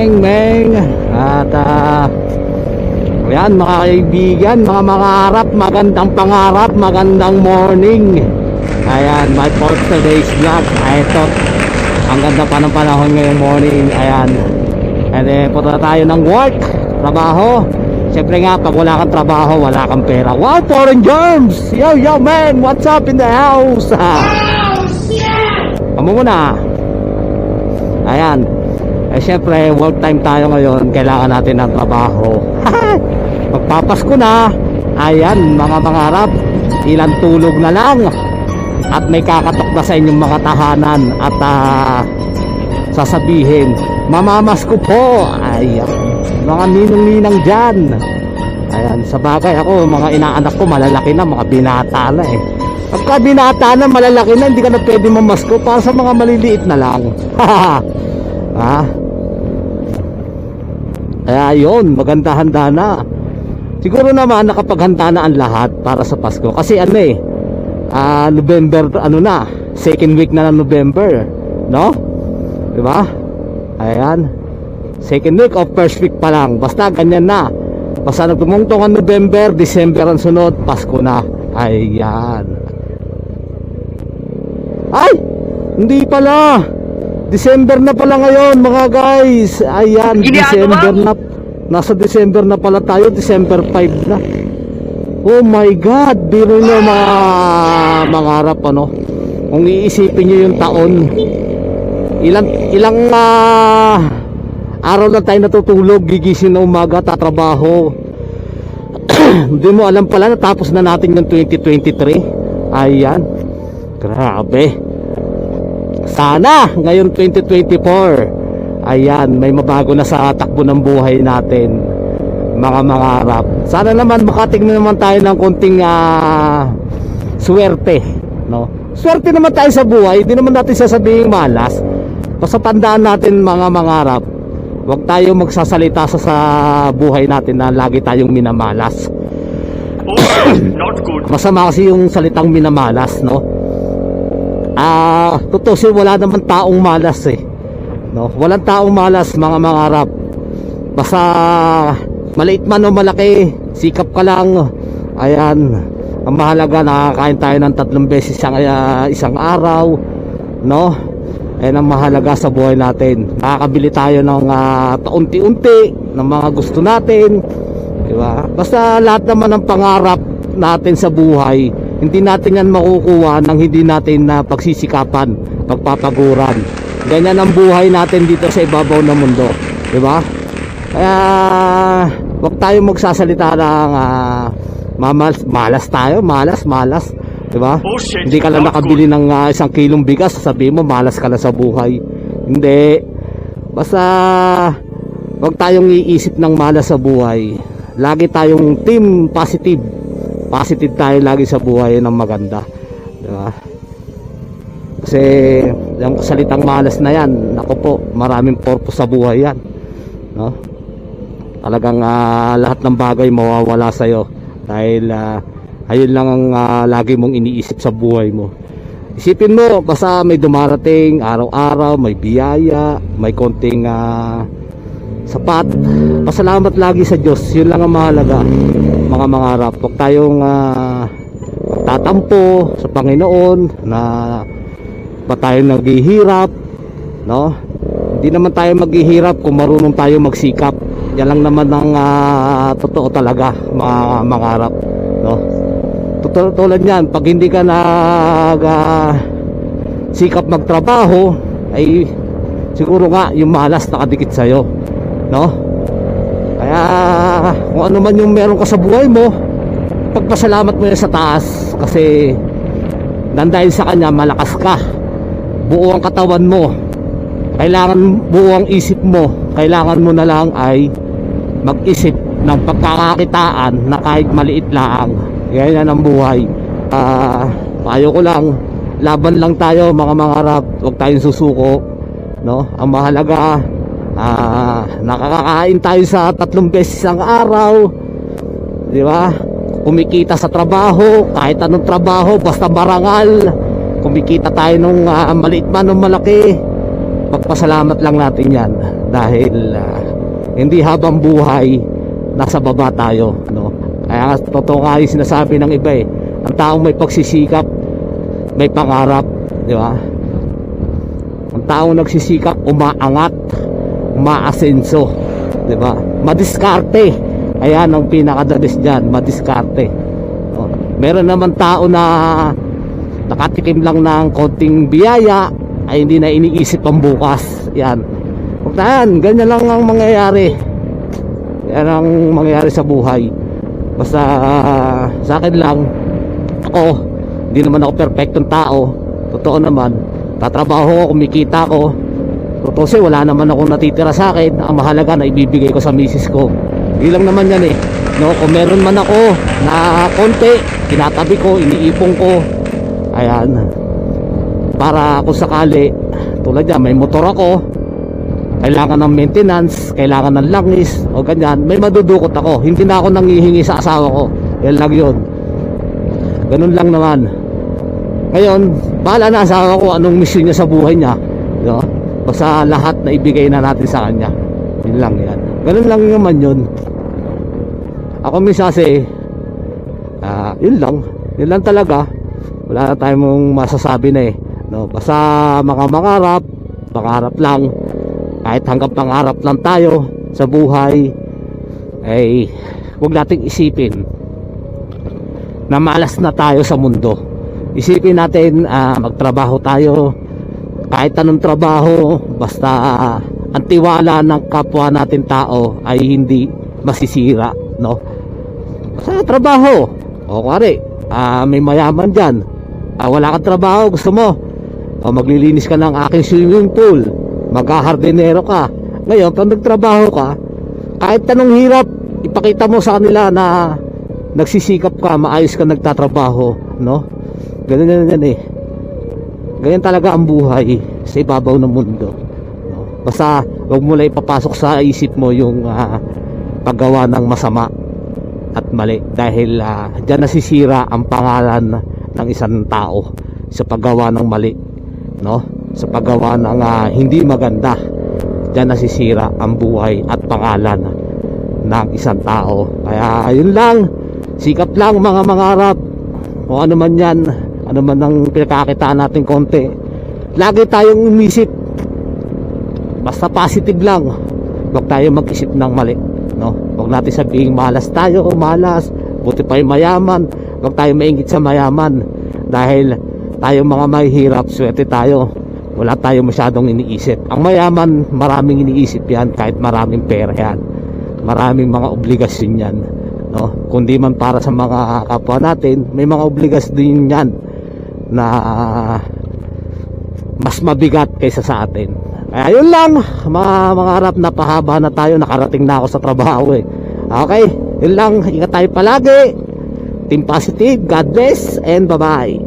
morning, Meng. At ayan mga kaibigan, mga mangarap, magandang pangarap, magandang morning. Ayan, my for today's vlog. Ito, ang ganda pa ng panahon ngayong morning. Ayan, and then punta tayo ng work, trabaho. Siyempre nga, pag wala kang trabaho, wala kang pera. Wow, foreign germs! Yo, yo, man! What's up in the house? Amo muna. Ayan. Eh, siyempre, work time tayo ngayon. Kailangan natin ng trabaho. Magpapasko na. Ayan, mga mangarap. Ilang tulog na lang. At may kakatok na sa inyong mga tahanan. At sasabihin, mamamasko po. Ayan. Mga ninong-ninang dyan. Ayan, sa bagay ako, mga inaanak ko malalaki na, mga binata na eh. Pagka binata na, malalaki na, hindi ka na pwede mamasko. Para sa mga maliliit na lang. Ha? Kaya yun, maganda handa na. Siguro naman nakapaghanda na ang lahat para sa Pasko. Kasi ano eh, November, ano na, second week na ng November, no? Diba? Ayan, second week of first week pa lang. Basta ganyan na. Basta nagtumungtong ang November, December ang sunod, Pasko na. Ayan. Ay! Hindi pala. December na pala ngayon mga guys. Ayan, December na. Nasa December na pala tayo. December 5 na. Oh my God. Biro nyo mga harap ano. Kung iisipin nyo yung taon, ilang araw na tayo natutulog, gigising na umaga, tatrabaho. Hindi mo alam pala, natapos na natin yung 2023. Ayan, grabe. Sana ngayon 2024, ayan, may mabago na sa takbo ng buhay natin, mga mangarap. Sana naman makatingin naman tayo ng konting swerte, no? Swerte naman tayo sa buhay. Hindi naman natin sasabihin malas. Basta tandaan natin mga mangarap, huwag tayo magsasalita sa buhay natin na lagi tayong minamalas. Not good. Masama kasi yung salitang minamalas, no? Totoo siya, wala naman taong malas eh, no? Walang taong malas mga mangarap. Basta maliit man o malaki, sikap ka lang. Ayan, ang mahalaga nakakain tayo ng 3 beses isang araw, no? Ayan ang mahalaga sa buhay natin. Makakabili tayo ng paunti-unti ng mga gusto natin, diba? Basta lahat naman ng pangarap natin sa buhay, hindi natin yan makukuha nang hindi natin na pagsisikapan, pagpapaguran. Ganyan ang buhay natin dito sa ibabaw ng mundo, diba? Kaya wag tayo magsasalita ng malas tayo, malas, diba? Oh, shit. Hindi ka lang nakabili ng 1 kilong bigas, sabihin mo malas ka na sa buhay. Hindi. Basta wag tayong iisip ng malas sa buhay. Lagi tayong team positive. Positive tayo lagi sa buhay ng maganda, diba? Kasi yung salitang malas na yan, naku po, maraming purpose sa buhay yan, no? Talagang lahat ng bagay mawawala sa'yo dahil ayun lang ang lagi mong iniisip sa buhay mo. Isipin mo, basta may dumarating araw-araw, may biyaya, may konting sapat, pasalamat lagi sa Diyos. Yun lang ang mahalaga mga mangarap. Huwag tayong tatampo sa Panginoon na ba tayo naghihirap, no? Hindi naman tayo maghihirap kung marunong tayo magsikap. Yan lang naman ang totoo talaga mga mangarap, no? Tulad yan, pag hindi ka sikap magtrabaho, ay siguro nga yung malas nakadikit sa'yo, no? Kaya kung ano man yung meron ka sa buhay mo, pagpasalamat mo yan sa taas. Kasi dahil sa kanya malakas ka, buo ang katawan mo, kailangan buo ang isip mo. Kailangan mo na lang ay mag-isip ng pagkakakitaan na kahit maliit lang. Ganyan ang buhay. Payo ko lang, laban lang tayo mga mangarap. Huwag tayong susuko, no? Ang mahalaga, nakakakain tayo sa 3 beses ang araw, di ba? Kumikita sa trabaho, kahit anong trabaho, basta marangal. Kumikita tayo nung maliit man o malaki, pagpasalamat lang natin yan dahil hindi habang buhay nasa baba tayo, no? Kaya totoo nga yung sinasabi ng iba ang taong may pagsisikap may pangarap, di ba? Ang taong nagsisikap umaangat, umaasenso, di ba? Madiskarte, ayan ang pinakadalis dyan, madiskarte, no? Meron naman tao na nakatikim lang ng konting biyaya ay hindi na iniisip ang bukas. Yan, ganyan lang ang mangyayari. Yan ang mangyayari sa buhay. Basta sa akin lang, ako hindi naman ako perfectong tao. Totoo naman, tatrabaho ko, kumikita ko. Totoo siya, wala naman akong natitira sa akin. Ang mahalaga na ibibigay ko sa misis ko. Ilang naman yan no? Kung meron man ako na konti, tinatabi ko, iniipong ko, ayan, para kung sakali tulad yan, may motor ako, kailangan ng maintenance, kailangan ng langis o ganyan, may madudukot ako. Hindi na ako nanghihingi sa asawa ko. Yan lang yun. Ganun lang naman. Ngayon, bahala na asawa ko anong mission niya sa buhay niya, no? Basta lahat na ibigay na natin sa kanya. Yun lang yan. Ganun lang naman yun. Ako minsan kasi yun lang talaga. Wala na tayong masasabi na no? Basta mga pangarap lang. Kahit hanggang pangarap lang tayo sa buhay, ay huwag nating isipin na malas na tayo sa mundo. Isipin natin magtrabaho tayo, kahit anong trabaho, basta ang tiwala ng kapwa natin tao ay hindi masisira, no? Sa trabaho, o kuwari may mayaman dyan, wala kang trabaho, gusto mo maglilinis ka ng aking swimming pool, magkahardinero ka. Ngayon pag nagtrabaho ka, kahit anong hirap, ipakita mo sa kanila na nagsisikap ka, maayos ka nagtatrabaho, no? Ganyan yan ganyan talaga ang buhay sa ibabaw ng mundo, no? Basta wag mo lang ipapasok sa isip mo yung paggawa ng masama at mali, dahil dyan nasisira ang pangalan ng isang tao sa paggawa ng mali, no? Sa paggawa ng hindi maganda, dyan nasisira ang buhay at pangalan ng isang tao. Kaya ayun lang, sikap lang mga mangarap, o ano man yan, ano man ang pinakakitaan natin konti, lagi tayong umisip, basta positive lang, huwag tayo mag-isip ng mali, no? Huwag natin sabihin malas tayo, malas, buti pa yung mayaman. Huwag tayo maingit sa mayaman, dahil tayo mga mahihirap, swerte tayo, wala tayo masyadong iniisip. Ang mayaman, maraming iniisip yan, kahit maraming pera yan, maraming mga obligasyon yan, no? Kundi man para sa mga kapwa natin, may mga obligasyon din yan na mas mabigat kaysa sa atin. Kaya yun lang mga harap, na pahaba na tayo, nakarating na ako sa trabaho Okay, yun lang, ingat tayo palagi, team positive, God bless and bye bye.